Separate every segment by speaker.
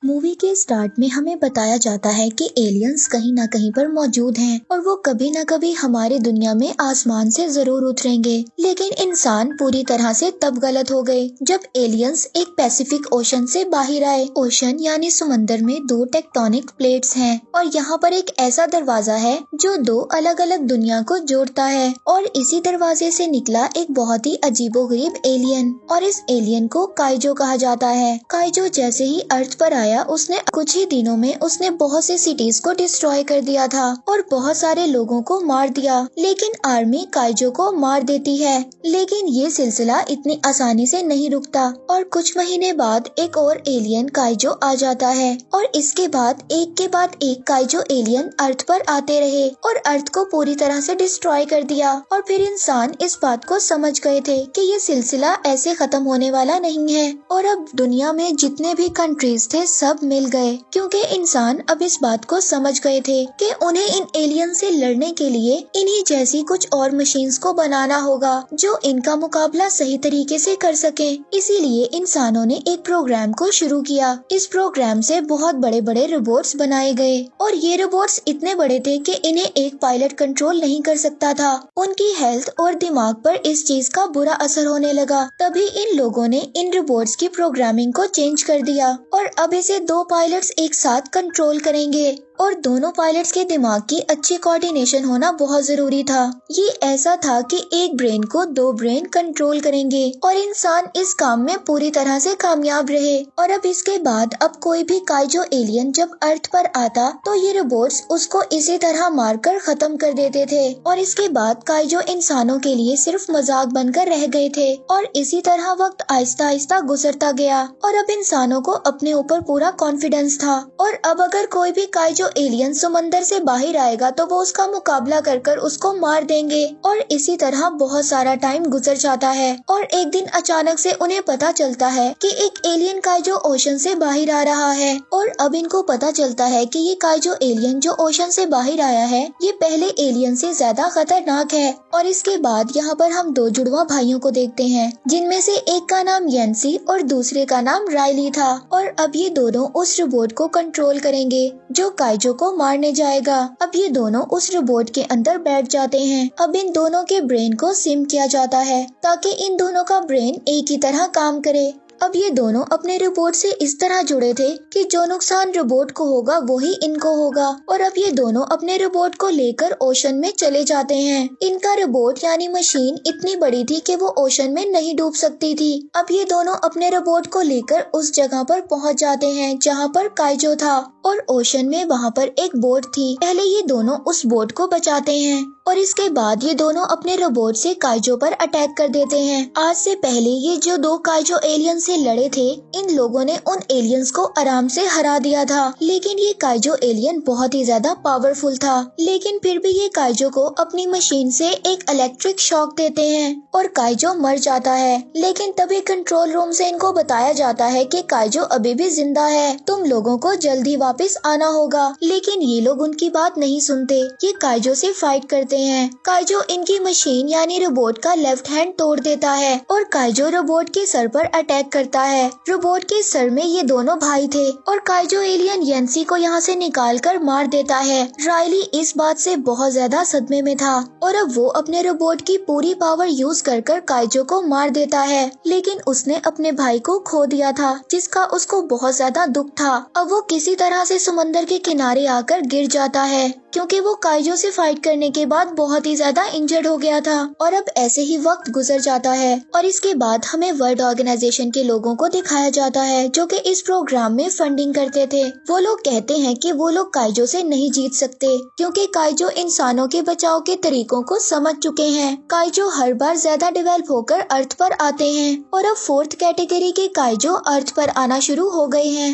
Speaker 1: Movie के start में हमें बताया जाता है कि एलियंस कहीं ना कहीं पर मौजूद हैं और वो कभी ना कभी हमारी दुनिया में आसमान से जरूर उतरेंगे। लेकिन इंसान पूरी तरह से तब गलत हो गए जब एलियंस एक पैसिफिक ओशन से बाहर आए। ओशन यानी समंदर में दो टेक्टोनिक प्लेट्स हैं और यहाँ पर एक ऐसा दरवाजा है जो दो अलग अलग दुनिया को जोड़ता है और इसी दरवाजे से निकला एक बहुत ही अजीबोगरीब एलियन और इस एलियन को काइजो कहा जाता है। काइजो जैसे ही अर्थ पर आया उसने कुछ ही दिनों में उसने बहुत सी सिटीज को डिस्ट्रॉय कर दिया था और बहुत सारे लोगों को मार दिया। लेकिन आर्मी काइजो को मार देती है, लेकिन ये सिलसिला इतनी आसानी से नहीं रुकता और कुछ महीने बाद एक और एलियन काइजो आ जाता है और इसके बाद एक काइजो एलियन अर्थ पर आते रहे और अर्थ को पूरी तरह से डिस्ट्रॉय कर दिया। और फिर इंसान इस बात को समझ गए थे कि ये सिलसिला ऐसे खत्म होने वाला नहीं है और अब दुनिया में जितने भी कंट्रीज थे सब मिल गए, क्योंकि इंसान अब इस बात को समझ गए थे कि उन्हें इन एलियन से लड़ने के लिए इन्हीं जैसी कुछ और मशीन्स को बनाना होगा जो इनका मुकाबला सही तरीके से कर सके। इसीलिए इंसानों ने एक प्रोग्राम को शुरू किया। इस प्रोग्राम से बहुत बड़े बड़े रोबोट्स बनाए गए और ये रोबोट्स इतने बड़े थे कि इन्हें एक पायलट कंट्रोल नहीं कर सकता था। उनकी हेल्थ और दिमाग पर इस चीज का बुरा असर होने लगा। तभी इन लोगों ने इन रोबोट्स की प्रोग्रामिंग को चेंज कर दिया और अब इसे दो पायलट्स एक साथ कंट्रोल करेंगे और दोनों पायलट्स के दिमाग की अच्छी कोऑर्डिनेशन होना बहुत जरूरी था। ये ऐसा था कि एक ब्रेन को दो ब्रेन कंट्रोल करेंगे और इंसान इस काम में पूरी तरह से कामयाब रहे। और अब इसके बाद अब कोई भी काइजो एलियन जब अर्थ पर आता तो ये रोबोट्स उसको इसी तरह मारकर खत्म कर देते थे और इसके बाद काइजो इंसानों के लिए सिर्फ मजाक बनकर रह गए थे। और इसी तरह वक्त आहिस्ता आहिस्ता गुजरता गया और अब इंसानों को अपने ऊपर पूरा कॉन्फिडेंस था और अब अगर कोई भी काइजो एलियन समंदर से बाहर आएगा तो वो उसका मुकाबला कर उसको मार देंगे। और इसी तरह बहुत सारा टाइम गुजर जाता है और एक दिन अचानक से उन्हें पता चलता है कि एक एलियन काइजो ओशन से बाहर आ रहा है। और अब इनको पता चलता है कि ये काइजो एलियन जो ओशन से बाहर आया है ये पहले एलियन से ज्यादा खतरनाक है। और इसके बाद यहाँ पर हम दो जुड़वा भाइयों को देखते हैं जिनमें से एक का नाम यंसी और दूसरे का नाम राइली था। और अब ये दोनों उस रोबोट को कंट्रोल करेंगे जो काइजो को मारने जाएगा। अब ये दोनों उस रोबोट के अंदर बैठ जाते हैं। अब इन दोनों के ब्रेन को सिम किया जाता है ताकि इन दोनों का ब्रेन एक ही तरह काम करे। अब ये दोनों अपने रोबोट से इस तरह जुड़े थे कि जो नुकसान रोबोट को होगा वही इनको होगा। और अब ये दोनों अपने रोबोट को लेकर ओशन में चले जाते हैं। इनका रोबोट यानी मशीन इतनी बड़ी थी कि वो ओशन में नहीं डूब सकती थी। अब ये दोनों अपने रोबोट को लेकर उस जगह पर पहुंच जाते हैं जहां पर काइजो था और ओशन में वहां पर एक बोट थी। पहले ये दोनों उस बोट को बचाते हैं और इसके बाद ये दोनों अपने रोबोट से काइजो पर अटैक कर देते हैं। आज से पहले ये जो दो काइजो एलियन से लड़े थे इन लोगों ने उन एलियंस को आराम से हरा दिया था। लेकिन ये काइजो एलियन बहुत ही ज्यादा पावरफुल था। लेकिन फिर भी ये काइजो को अपनी मशीन से एक इलेक्ट्रिक शॉक देते हैं और काइजो मर जाता है। लेकिन तभी कंट्रोल रूम से इनको बताया जाता है कि काइजो अभी भी जिंदा है, तुम लोगों को जल्दी वापस आना होगा। लेकिन ये लोग उनकी बात नहीं सुनते, ये काइजो से फाइट करते हैं। काइजो इनकी मशीन यानी रोबोट का लेफ्ट हैंड तोड़ देता है और काइजो रोबोट के सर पर अटैक करता है। रोबोट के सर में ये दोनों भाई थे और काइजो एलियन यंसी को यहाँ से निकालकर मार देता है। राइली इस बात से बहुत ज्यादा सदमे में था और अब वो अपने रोबोट की पूरी पावर यूज कर काइजो को मार देता है। लेकिन उसने अपने भाई को खो दिया था जिसका उसको बहुत ज्यादा दुख था। अब वो किसी तरह से समंदर के किनारे आकर गिर जाता है क्योंकि वो काइजो से फाइट करने के बाद बहुत ही ज्यादा इंजर्ड हो गया था। और अब ऐसे ही वक्त गुजर जाता है और इसके बाद हमें वर्ल्ड ऑर्गेनाइजेशन के लोगों को दिखाया जाता है जो कि इस प्रोग्राम में फंडिंग करते थे। वो लोग कहते हैं कि वो लोग काइजो से नहीं जीत सकते क्योंकि काइजो इंसानों के बचाव के तरीकों को समझ चुके हैं। काइजो हर बार ज्यादा डेवलप होकर अर्थ पर आते हैं और अब फोर्थ कैटेगरी के काइजो अर्थ पर आना शुरू हो गए हैं।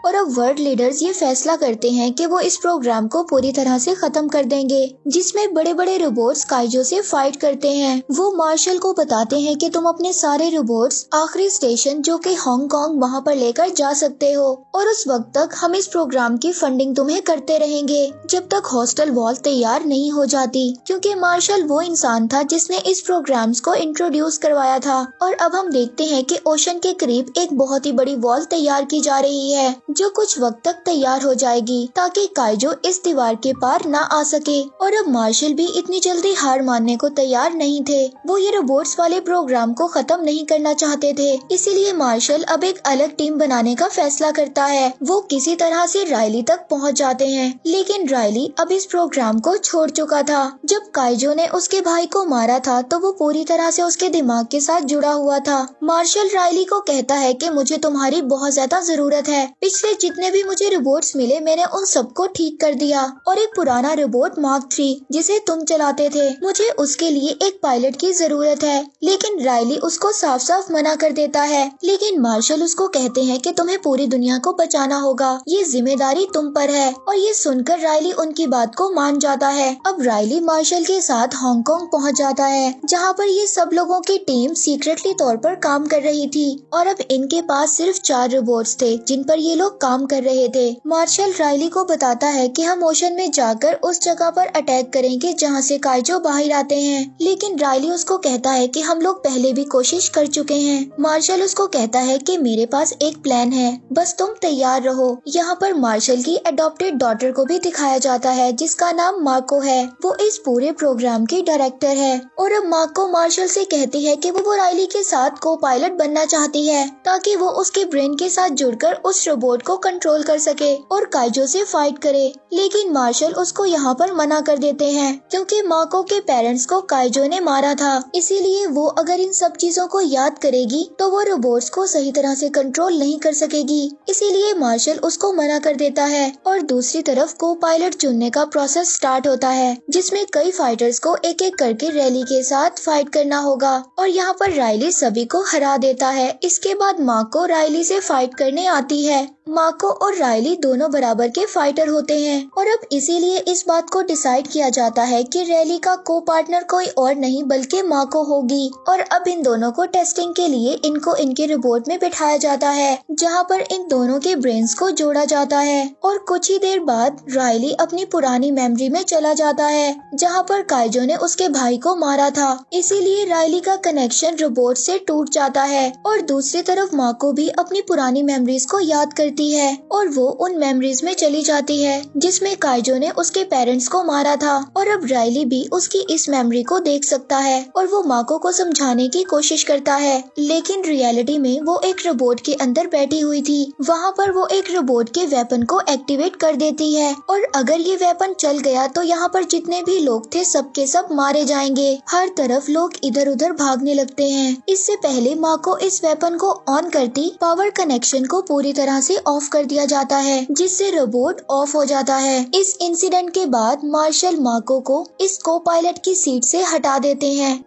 Speaker 1: और अब वर्ल्ड लीडर्स ये फैसला करते हैं कि वो इस प्रोग्राम को पूरी तरह से खत्म कर देंगे, जिसमें बड़े बड़े रोबोट्स काइजो से फाइट करते हैं। वो मार्शल को बताते हैं कि तुम अपने सारे रोबोट्स आखिरी स्टेशन जो कि हांगकांग वहाँ पर लेकर जा सकते हो, और उस वक्त तक हम इस प्रोग्राम की फंडिंग तुम्हें करते रहेंगे जब तक हॉस्टल वॉल तैयार नहीं हो जाती, क्योंकि मार्शल वो इंसान था जिसने इस प्रोग्राम्स को इंट्रोड्यूस करवाया था। और अब हम देखते हैं कि ओशन के करीब एक बहुत ही बड़ी वॉल तैयार की जा रही है जो कुछ वक्त तक तैयार हो जाएगी ताकि काइजो इस दीवार के पार ना आ सके। और अब मार्शल भी इतनी जल्दी हार मानने को तैयार नहीं थे। वो ये रोबोट्स वाले प्रोग्राम को खत्म नहीं करना चाहते थे, इसीलिए मार्शल अब एक अलग टीम बनाने का फैसला करता है। वो किसी तरह से रायली तक पहुंच जाते हैं, लेकिन रायली अब इस प्रोग्राम को छोड़ चुका था। जब काइजो ने उसके भाई को मारा था तो वो पूरी तरह से उसके दिमाग के साथ जुड़ा हुआ था। मार्शल रायली को कहता है कि मुझे तुम्हारी बहुत ज्यादा जरूरत है। पिछले जितने भी मुझे रोबोट्स मिले मैंने उन सबको ठीक कर दिया, और एक पुराना रोबोट मार्क 3 जिसे तुम चलाते थे, मुझे उसके लिए एक पायलट की जरूरत है। लेकिन रायली उसको साफ साफ मना कर देता है। लेकिन मार्शल उसको कहते हैं कि तुम्हें पूरी दुनिया को बचाना होगा, ये जिम्मेदारी तुम पर है। और ये सुनकर रायली उनकी बात को मान जाता है। अब रायली मार्शल के साथ हांगकांग पहुंच जाता है, जहां पर ये सब लोगों की टीम सीक्रेटली तौर पर काम कर रही थी, और अब इनके पास सिर्फ 4 रोबोट्स थे जिन पर ये लोग काम कर रहे थे। मार्शल रायली को बताता है कि हम ओशन में जाकर उस जगह पर अटैक करेंगे जहां से काइजो बाहर आते हैं, लेकिन रायली उसको कहता है कि हम लोग पहले भी कोशिश कर चुके हैं। मार्शल उसको कहता है कि मेरे पास एक प्लान है, बस तुम तैयार रहो। यहाँ पर मार्शल की अडॉप्टेड डॉटर को भी दिखाया जाता है जिसका नाम मार्को है। वो इस पूरे प्रोग्राम की डायरेक्टर है, और अब मार्को मार्शल से कहती है कि वो रायली के साथ को पायलट बनना चाहती है ताकि वो उसके ब्रेन के साथ जुड़कर उस रोबोट को कंट्रोल कर सके और काइजो से फाइट करे। लेकिन मार्शल उसको यहाँ पर मना कर देते हैं क्योंकि मार्को के पेरेंट्स को काइजो ने मारा था, इसीलिए वो अगर इन सब चीजों को याद करेगी तो वो रोबोट्स को सही तरह से कंट्रोल नहीं कर सकेगी। इसीलिए मार्शल उसको मना कर देता है, और दूसरी तरफ को पायलट चुनने का प्रोसेस स्टार्ट होता है जिसमें कई फाइटर्स को एक एक करके रैली के साथ फाइट करना होगा, और यहाँ पर रायली सभी को हरा देता है। इसके बाद मार्को रायली से फाइट करने आती है। मार्को और रायली दोनों बराबर के फाइटर होते हैं, और अब इसीलिए इस बात को डिसाइड किया जाता है कि रैली का को पार्टनर कोई और नहीं बल्कि मार्को होगी। और अब इन दोनों को टेस्टिंग के लिए इनको इनके रोबोट में बिठाया जाता है जहाँ पर इन दोनों के ब्रेन्स को जोड़ा जाता है। और कुछ ही देर बाद रायली अपनी पुरानी मेमोरी में चला जाता है जहाँ पर काइजो ने उसके भाई को मारा था, इसीलिए रायली का कनेक्शन रोबोट से टूट जाता है। और दूसरी तरफ मार्को भी अपनी पुरानी मेमोरीज को याद करती है, और वो उन मेमोरीज में चली जाती है जिसमें काइजो ने उसके पेरेंट्स को मारा था। और अब रायली भी उसकी इस मेमोरी को देख सकता है, और वो मार्को को समझाने की कोशिश करता है, लेकिन रियलिटी में वो एक रोबोट के अंदर बैठी हुई थी। वहाँ पर वो एक रोबोट के वेपन को एक्टिवेट कर देती है, और अगर ये वेपन चल गया तो यहाँ पर जितने भी लोग थे सबके सब मारे जाएंगे। हर तरफ लोग इधर उधर भागने लगते हैं। इससे पहले मार्को इस वेपन को ऑन करती पावर कनेक्शन को पूरी तरह से ऑफ कर दिया जाता है, जिससे रोबोट ऑफ हो जाता है। इस इंसिडेंट के बाद मार्शल मार्को को इस को पायलट की सीट से हटा देते हैं।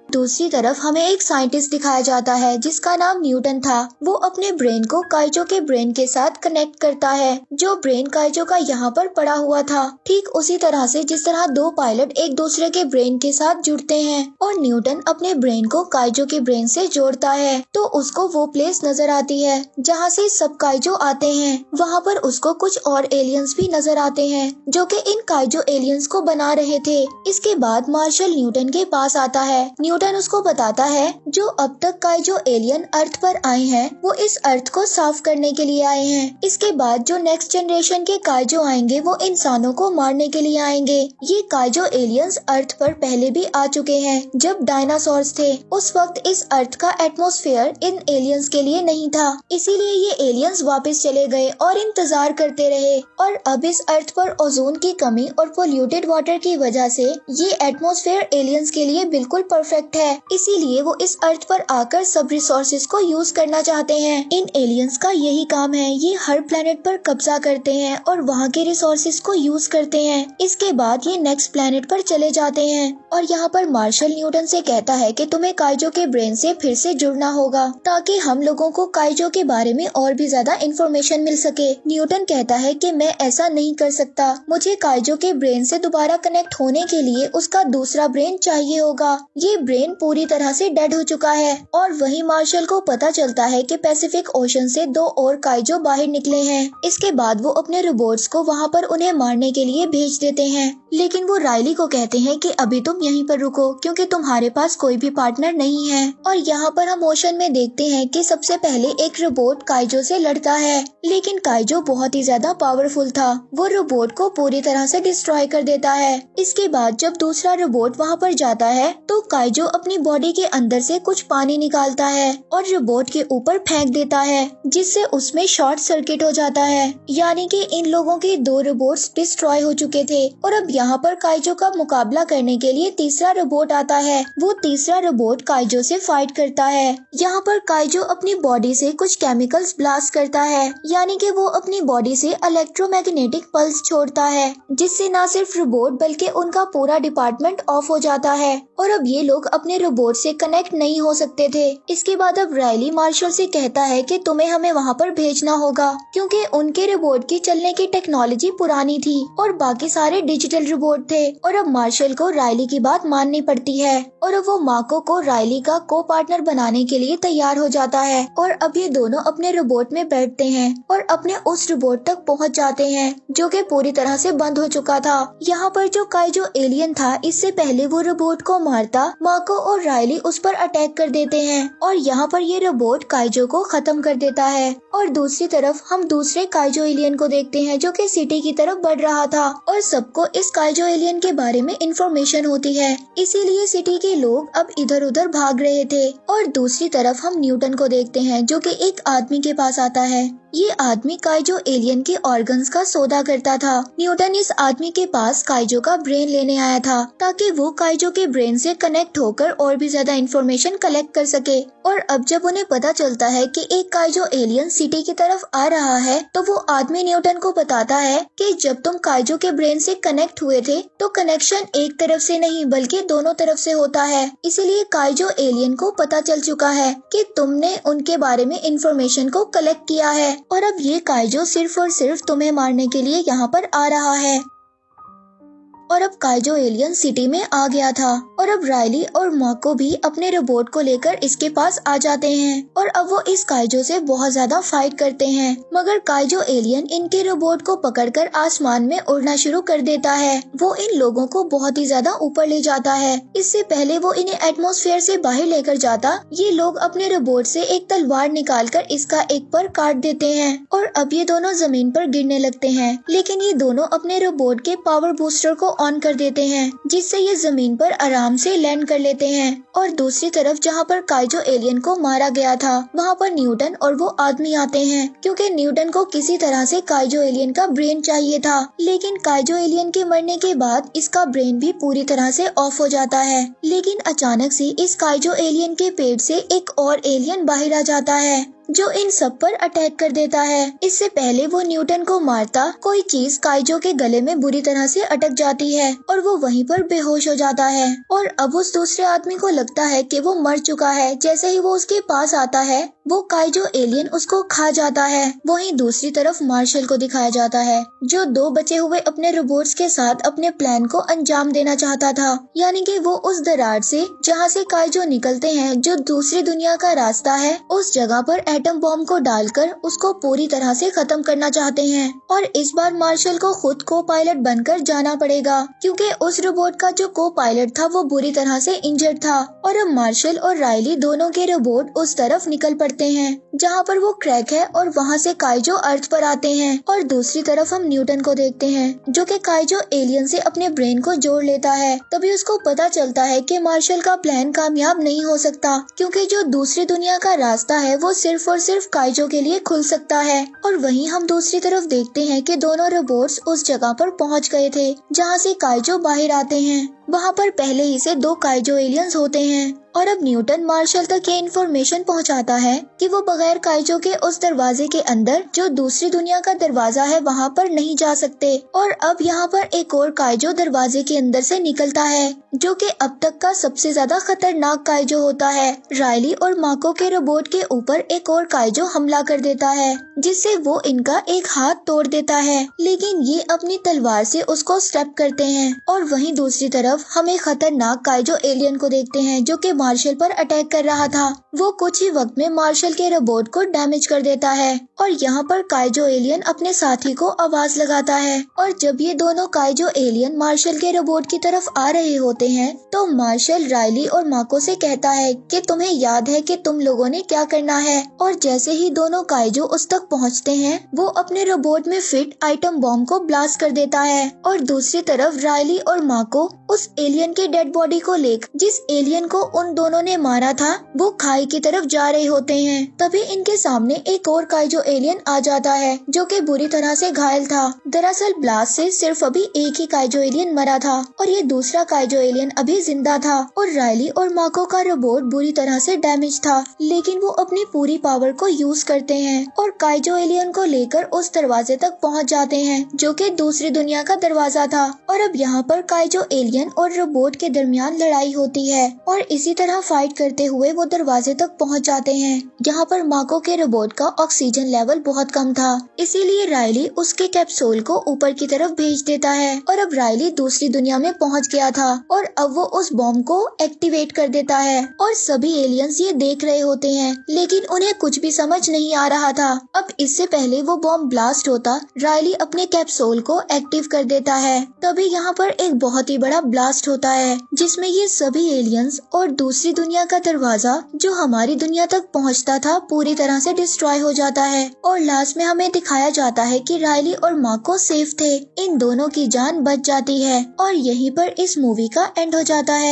Speaker 1: दूसरी तरफ हमें एक साइंटिस्ट दिखाया जाता है जिसका नाम न्यूटन था। वो अपने ब्रेन को काइजो के ब्रेन के साथ कनेक्ट करता है जो ब्रेन काइजो का यहाँ पर पड़ा हुआ था, ठीक उसी तरह से जिस तरह दो पायलट एक दूसरे के ब्रेन के साथ जुड़ते हैं। और न्यूटन अपने ब्रेन को काइजो के ब्रेन से जोड़ता है तो उसको वो प्लेस नजर आती है जहाँ से सब काइजो आते हैं। वहाँ पर उसको कुछ और एलियंस भी नजर आते हैं जो कि इन काइजो एलियंस को बना रहे थे। इसके बाद मार्शल न्यूटन के पास आता है। न्यूटन उसको बताता है जो अब तक काइजो एलियन अर्थ पर आए हैं वो इस अर्थ को साफ करने के लिए आए हैं। इसके बाद जो नेक्स्ट जनरेशन के काइजो आएंगे वो इंसानों को मारने के लिए आएंगे। ये काइजो एलियंस अर्थ पर पहले भी आ चुके हैं जब डायनासोर्स थे। उस वक्त इस अर्थ का एटमॉस्फेयर इन एलियंस के लिए नहीं था, इसीलिए ये एलियंस वापस चले गए और इंतजार करते रहे। और अब इस अर्थ पर ओजोन की कमी और पोल्यूटेड वाटर की वजह से ये एटमॉस्फेयर एलियंस के लिए बिल्कुल परफेक्ट इफेक्ट है, इसीलिए वो इस अर्थ पर आकर सब रिसोर्सेज को यूज करना चाहते हैं। इन एलियंस का यही काम है, ये हर प्लेनेट पर कब्जा करते हैं और वहाँ के रिसोर्सेज को यूज करते हैं। इसके बाद ये नेक्स्ट प्लेनेट पर चले जाते हैं और यहाँ पर मार्शल न्यूटन से कहता है कि तुम्हें काइजो के ब्रेन से फिर से जुड़ना होगा ताकि हम लोगों को काइजो के बारे में और भी ज्यादा इंफॉर्मेशन मिल सके। न्यूटन कहता है कि मैं ऐसा नहीं कर सकता, मुझे काइजो के ब्रेन से दोबारा कनेक्ट होने के लिए उसका दूसरा ब्रेन चाहिए होगा। ये ब्रेन पूरी तरह से डेड हो चुका है और वही मार्शल को पता चलता है कि पैसिफिक ओशन से 2 और काइजो बाहर निकले हैं। इसके बाद वो अपने रोबोट्स को वहाँ पर उन्हें मारने के लिए भेज देते हैं, लेकिन वो राइली को कहते हैं कि अभी तुम यहीं पर रुको क्योंकि तुम्हारे पास कोई भी पार्टनर नहीं है। और यहाँ पर हम ओशन में देखते हैं कि सबसे पहले एक रोबोट काइजो से लड़ता है, लेकिन काइजो बहुत ही ज्यादा पावरफुल था, वो रोबोट को पूरी तरह से डिस्ट्रॉय कर देता है। इसके बाद जब दूसरा रोबोट वहाँ पर जाता है तो काइजो अपनी बॉडी के अंदर से कुछ पानी निकालता है और रोबोट के ऊपर फेंक देता है, जिससे उसमें शॉर्ट सर्किट हो जाता है। यानी कि इन लोगों के 2 रोबोट्स डिस्ट्रॉय हो चुके थे और अब यहाँ पर काइजो का मुकाबला करने के लिए तीसरा रोबोट आता है। वो तीसरा रोबोट काइजो से फाइट करता है। यहाँ पर काइजो अपनी बॉडी से कुछ केमिकल्स ब्लास्ट करता है, यानी कि वो अपनी बॉडी से इलेक्ट्रोमैग्नेटिक पल्स छोड़ता है, जिससे न सिर्फ रोबोट बल्कि उनका पूरा डिपार्टमेंट ऑफ हो जाता है और अब ये लोग अपने रोबोट से कनेक्ट नहीं हो सकते थे। इसके बाद अब राइली मार्शल से कहता है कि तुम्हें हमें वहाँ पर भेजना होगा क्योंकि उनके रोबोट की चलने की टेक्नोलॉजी पुरानी थी और बाकी सारे डिजिटल रोबोट थे। और अब मार्शल को राइली की बात माननी पड़ती है और अब वो माको को राइली का को पार्टनर बनाने के लिए तैयार हो जाता है और अब ये दोनों अपने रोबोट में बैठते हैं और अपने उस रोबोट तक पहुंच जाते हैं जो कि पूरी तरह से बंद हो चुका था। यहाँ पर जो काइजो एलियन था, इससे पहले वो रोबोट को मारता, माको और राइली उस पर अटैक कर देते हैं और यहाँ पर ये रोबोट काइजो को खत्म कर देता है। और दूसरी तरफ हम दूसरे काइजो एलियन को देखते हैं जो कि सिटी की तरफ बढ़ रहा था और सबको इस काइजो एलियन के बारे में इंफॉर्मेशन होती है, इसीलिए सिटी के लोग अब इधर उधर भाग रहे थे। और दूसरी तरफ हम न्यूटन को देखते हैं जो कि एक आदमी के पास आता है। ये आदमी काइजो एलियन के ऑर्गन्स का सौदा करता था। न्यूटन इस आदमी के पास काइजो का ब्रेन लेने आया था ताकि वो काइजो के ब्रेन से कनेक्ट होकर और भी ज्यादा इंफॉर्मेशन कलेक्ट कर सके। और अब जब उन्हें पता चलता है कि एक काइजो एलियन सिटी की तरफ आ रहा है तो वो आदमी न्यूटन को बताता है कि जब तुम काइजो के ब्रेन से कनेक्ट हुए थे तो कनेक्शन एक तरफ से नहीं बल्कि दोनों तरफ से होता है, इसीलिए काइजो एलियन को पता चल चुका है कि तुमने उनके बारे में इंफॉर्मेशन को कलेक्ट किया है और अब ये काइजो सिर्फ और सिर्फ तुम्हें मारने के लिए यहाँ पर आ रहा है। और अब काइजो एलियन सिटी में आ गया था और अब राइली और माको भी अपने रोबोट को लेकर इसके पास आ जाते हैं और अब वो इस काइजो से बहुत ज्यादा फाइट करते हैं, मगर काइजो एलियन इनके रोबोट को पकड़कर आसमान में उड़ना शुरू कर देता है। वो इन लोगों को बहुत ही ज्यादा ऊपर ले जाता है। इससे पहले वो इन्हें एटमॉस्फेयर से बाहर लेकर जाता, ये लोग अपने रोबोट से एक तलवार निकालकर इसका एक पर काट देते हैं और अब ये दोनों जमीन पर गिरने लगते हैं, लेकिन ये दोनों अपने रोबोट के पावर बूस्टर को ऑन कर देते हैं जिससे ये जमीन पर आराम से लैंड कर लेते हैं। और दूसरी तरफ जहाँ पर काइजो एलियन को मारा गया था वहाँ पर न्यूटन और वो आदमी आते हैं क्योंकि न्यूटन को किसी तरह से काइजो एलियन का ब्रेन चाहिए था, लेकिन काइजो एलियन के मरने के बाद इसका ब्रेन भी पूरी तरह से ऑफ हो जाता है। लेकिन अचानक से इस काइजो एलियन के पेट से एक और एलियन बाहर आ जाता है जो इन सब पर अटैक कर देता है। इससे पहले वो न्यूटन को मारता, कोई चीज काइजो के गले में बुरी तरह से अटक जाती है और वो वहीं पर बेहोश हो जाता है और अब उस दूसरे आदमी को लगता है कि वो मर चुका है। जैसे ही वो उसके पास आता है वो काइजो एलियन उसको खा जाता है। वहीं दूसरी तरफ मार्शल को दिखाया जाता है जो 2 बचे हुए अपने रोबोट्स के साथ अपने प्लान को अंजाम देना चाहता था, यानी कि वो उस दरार से जहाँ से काइजो निकलते हैं जो दूसरी दुनिया का रास्ता है, उस जगह पर एटम बॉम्ब को डालकर उसको पूरी तरह से खत्म करना चाहते हैं। और इस बार मार्शल को खुद को पायलट बनकर जाना पड़ेगा क्योंकि उस रोबोट का जो को पायलट था वो बुरी तरह से इंजर्ड था। और अब मार्शल और राइली दोनों के रोबोट उस तरफ निकल पड़ते करते हैं जहाँ पर वो क्रैक है और वहाँ से काइजो अर्थ पर आते हैं। और दूसरी तरफ हम न्यूटन को देखते हैं जो कि काइजो एलियन से अपने ब्रेन को जोड़ लेता है। तभी उसको पता चलता है कि मार्शल का प्लान कामयाब नहीं हो सकता क्योंकि जो दूसरी दुनिया का रास्ता है वो सिर्फ और सिर्फ काइजो के लिए खुल सकता है। और वहीं हम दूसरी तरफ देखते हैं कि दोनों रोबोट्स उस जगह पर पहुंच गए थे जहां से काइजो बाहर आते हैं। वहां पर पहले ही से 2 काइजो एलियंस होते हैं और अब न्यूटन मार्शल तक ये इन्फॉर्मेशन पहुंचाता है कि वो बगैर काइजो के उस दरवाजे के अंदर जो दूसरी दुनिया का दरवाजा है वहां पर नहीं जा सकते। और अब यहाँ पर एक और काइजो दरवाजे के अंदर से निकलता है जो कि अब तक का सबसे ज्यादा खतरनाक काइजो होता है। रायली और माको के रोबोट के ऊपर एक और काइजो हमला कर देता है जिससे वो इनका एक हाथ तोड़ देता है, लेकिन ये अपनी तलवार से उसको स्टेप करते हैं। और वहीं दूसरी तरफ हम एक खतरनाक काइजो एलियन को देखते हैं जो कि मार्शल पर अटैक कर रहा था। वो कुछ ही वक्त में मार्शल के रोबोट को डैमेज कर देता है और यहाँ पर काइजो एलियन अपने साथी को आवाज लगाता है। और जब ये दोनों काइजो एलियन मार्शल के रोबोट की तरफ आ रहे होते हैं तो मार्शल रायली और माको से कहता है कि तुम्हें याद है कि तुम लोगों ने क्या करना है। और जैसे ही दोनों काइजो उस तक पहुँचते हैं वो अपने रोबोट में फिट आइटम बॉम्ब को ब्लास्ट कर देता है। और दूसरी तरफ रायली और माको उस एलियन के डेड बॉडी को लेकर जिस एलियन को उन दोनों ने मारा था वो खाई की तरफ जा रहे होते हैं। तभी इनके सामने एक और काइजो एलियन आ जाता है जो कि बुरी तरह से घायल था। दरअसल ब्लास्ट से सिर्फ अभी एक ही काइजो एलियन मरा था और ये दूसरा काइजो एलियन अभी जिंदा था। और रायली और माको का रोबोट बुरी तरह से डैमेज था, लेकिन वो अपनी पूरी पावर को यूज करते हैं और काइजो एलियन को लेकर उस दरवाजे तक पहुंच जाते हैं जो कि दूसरी दुनिया का दरवाजा था। और अब यहाँ पर काइजो एलियन और रोबोट के दरमियान लड़ाई होती है और इसी तरह फाइट करते हुए वो दरवाजे तक पहुंच जाते हैं। यहाँ पर माको के रोबोट का ऑक्सीजन लेवल बहुत कम था, इसीलिए रायली उसके कैप्सूल को ऊपर की तरफ भेज देता है। और अब रायली दूसरी दुनिया में पहुंच गया था और अब वो उस बॉम्ब को एक्टिवेट कर देता है और सभी एलियंस ये देख रहे होते हैं, लेकिन उन्हें कुछ भी समझ नहीं आ रहा था। अब इससे पहले वो बॉम्ब ब्लास्ट होता रायली अपने कैप्सूल को एक्टिव कर देता है। तभी यहाँ पर एक बहुत ही बड़ा ब्लास्ट होता है जिसमें ये सभी एलियंस और दूसरी दुनिया का दरवाजा जो हमारी दुनिया तक पहुंचता था पूरी तरह से डिस्ट्रॉय हो जाता है। और लास्ट में हमें दिखाया जाता है कि रायली और माको सेफ थे, इन दोनों की जान बच जाती है और यहीं पर इस मूवी का एंड हो जाता है।